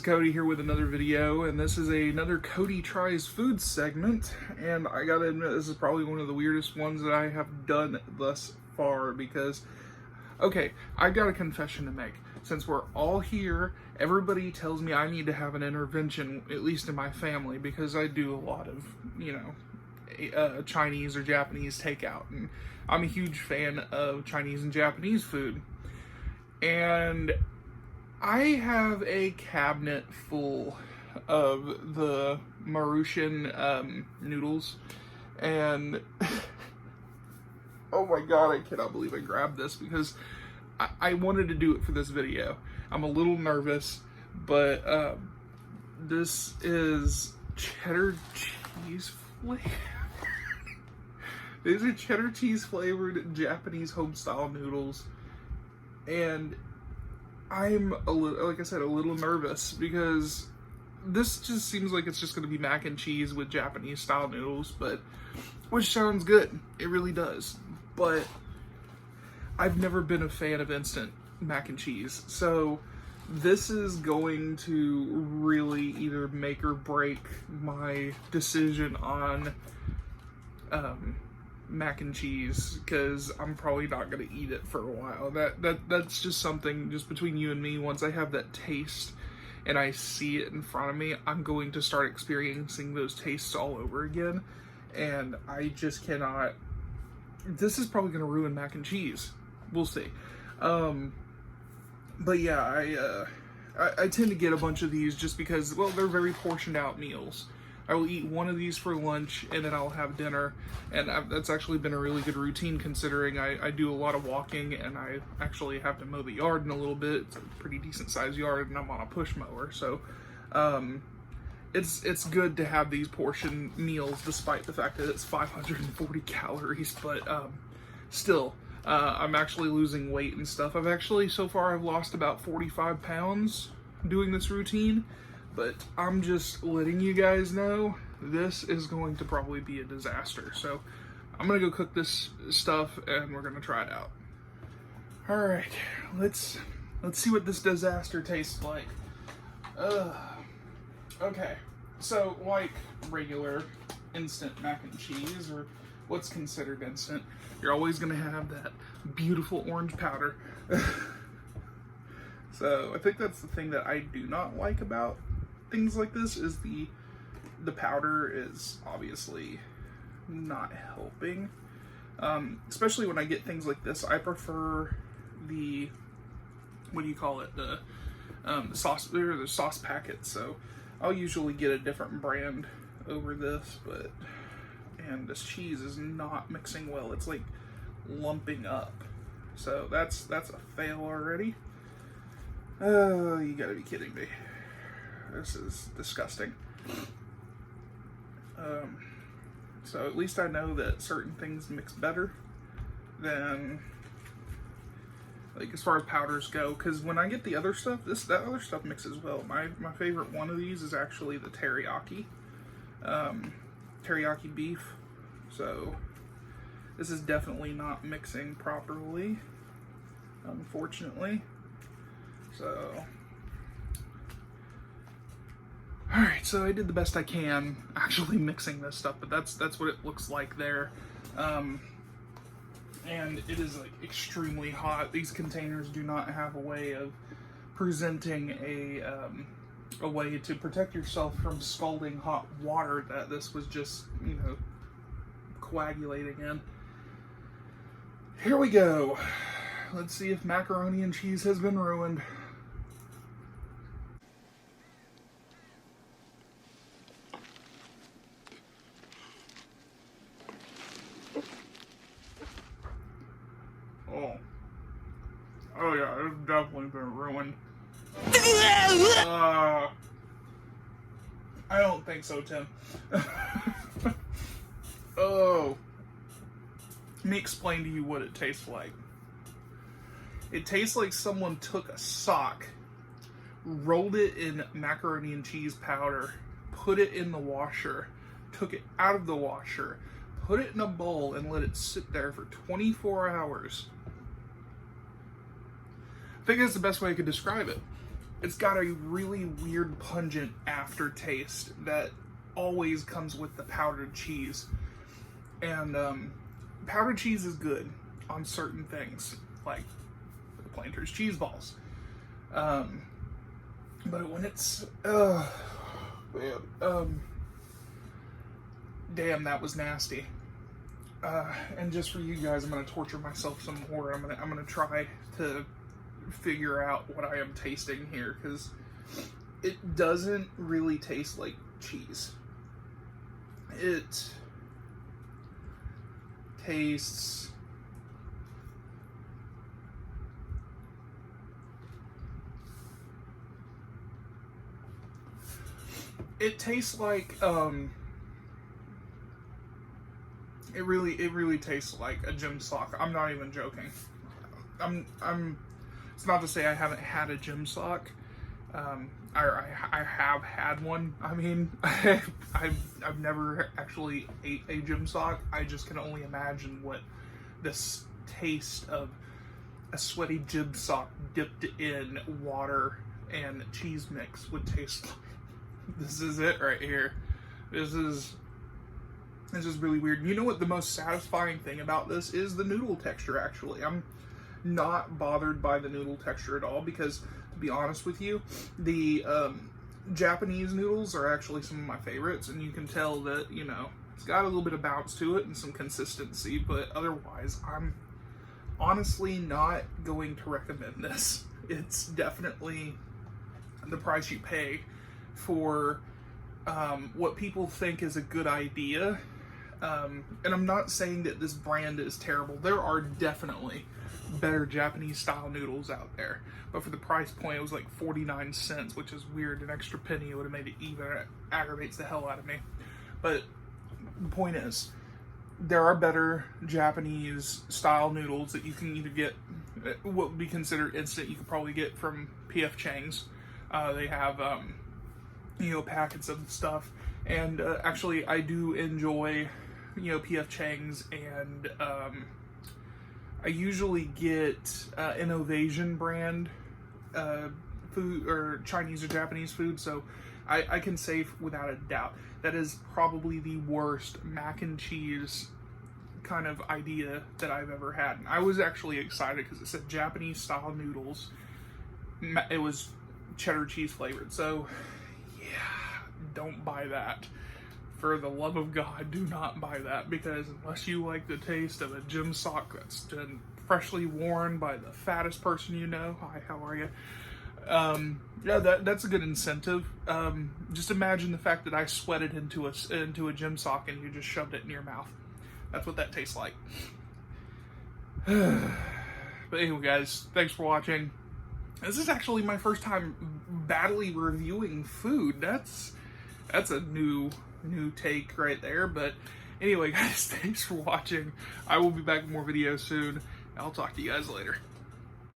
Cody here with another video, and this is another Cody Tries Food segment, and I gotta admit, this is probably one of the weirdest ones that I have done thus far, because, okay, I've got a confession to make. Since we're all here, everybody tells me I need to have an intervention, at least in my family, because I do a lot of, Chinese or Japanese takeout, and I'm a huge fan of Chinese and Japanese food, and I have a cabinet full of the Maruchan noodles, and oh my god, I cannot believe I grabbed this because I wanted to do it for this video. I'm a little nervous, but this is cheddar cheese flavored. These are cheddar cheese flavored Japanese home style noodles, and I'm a little, like I said, a little nervous because this just seems like it's just going to be mac and cheese with Japanese style noodles, which sounds good. It really does. But I've never been a fan of instant mac and cheese, so this is going to really either make or break my decision on mac and cheese, because I'm probably not going to eat it for a while. That's just something just between you and me. Once I have that taste and I see it in front of me, I'm going to start experiencing those tastes all over again, and I just cannot. This is probably going to ruin mac and cheese. We'll see. But yeah, I tend to get a bunch of these just because, well, they're very portioned out meals. I will eat one of these for lunch, and then I'll have dinner, and that's actually been a really good routine, considering I do a lot of walking, and I actually have to mow the yard in a little bit. It's a pretty decent sized yard, and I'm on a push mower, so it's good to have these portion meals, despite the fact that it's 540 calories, but still, I'm actually losing weight and stuff. So far I've lost about 45 pounds doing this routine, but I'm just letting you guys know this is going to probably be a disaster. So I'm gonna go cook this stuff and we're gonna try it out. All right, let's see what this disaster tastes like. Okay, so like regular instant mac and cheese, or what's considered instant, you're always gonna have that beautiful orange powder. So I think that's the thing that I do not like about things like this, is the powder is obviously not helping. Especially when I get things like this, I prefer the, what do you call it, the sauce, or the sauce packet. So I'll usually get a different brand over this, and this cheese is not mixing well. It's like lumping up. So that's a fail already. Oh, you gotta be kidding me. This is disgusting. So at least I know that certain things mix better than, like, as far as powders go, because when I get the other stuff, that other stuff mixes well. My favorite one of these is actually the teriyaki beef. So this is definitely not mixing properly, unfortunately. So, alright, so I did the best I can actually mixing this stuff, but that's what it looks like there. And it is like extremely hot. These containers do not have a way of presenting a way to protect yourself from scalding hot water that this was just, coagulating in. Here we go. Let's see if macaroni and cheese has been ruined. Oh yeah, it's definitely been ruined. I don't think so, Tim. Oh. Let me explain to you what it tastes like. It tastes like someone took a sock, rolled it in macaroni and cheese powder, put it in the washer, took it out of the washer, put it in a bowl, and let it sit there for 24 hours. I think that's the best way I could describe it. it's got a really weird pungent aftertaste that always comes with the powdered cheese. And powdered cheese is good on certain things, like the Planters cheese balls. But when it's, damn, that was nasty. And just for you guys, I'm gonna torture myself some more. I'm gonna try to figure out what I am tasting here, because it doesn't really taste like cheese. It tastes like it really tastes like a gym sock. I'm not even joking. It's not to say I haven't had a gym sock. I have had one. I mean, I've never actually ate a gym sock. I just can only imagine what this taste of a sweaty gym sock dipped in water and cheese mix would taste like. This is it right here. This is really weird. You know what the most satisfying thing about this is? The noodle texture, actually. I'm not bothered by the noodle texture at all, because, to be honest with you, the Japanese noodles are actually some of my favorites, and you can tell that, you know, it's got a little bit of bounce to it and some consistency, but otherwise, I'm honestly not going to recommend this. It's definitely the price you pay for what people think is a good idea. And I'm not saying that this brand is terrible. There are definitely better Japanese style noodles out there, but for the price point, it was like 49 cents, which is weird. An extra penny would have made it even. It aggravates the hell out of me. But the point is, there are better Japanese style noodles that you can either get what would be considered instant. You could probably get from P.F. Chang's. They have you know, packets of stuff, and actually I do enjoy, you know, P.F. Chang's, and I usually get Innovation brand food, or Chinese or Japanese food, so I can say without a doubt that is probably the worst mac and cheese kind of idea that I've ever had. And I was actually excited because it said Japanese style noodles. It was cheddar cheese flavored, so yeah, don't buy that. For the love of God, do not buy that, because unless you like the taste of a gym sock that's been freshly worn by the fattest person you know, hi, how are you? Yeah, that's a good incentive. Just imagine the fact that I sweated into a gym sock and you just shoved it in your mouth. That's what that tastes like. But anyway, guys, thanks for watching. This is actually my first time badly reviewing food. That's a new take right there. But anyway, guys, thanks for watching. I will be back with more videos soon. I'll talk to you guys later.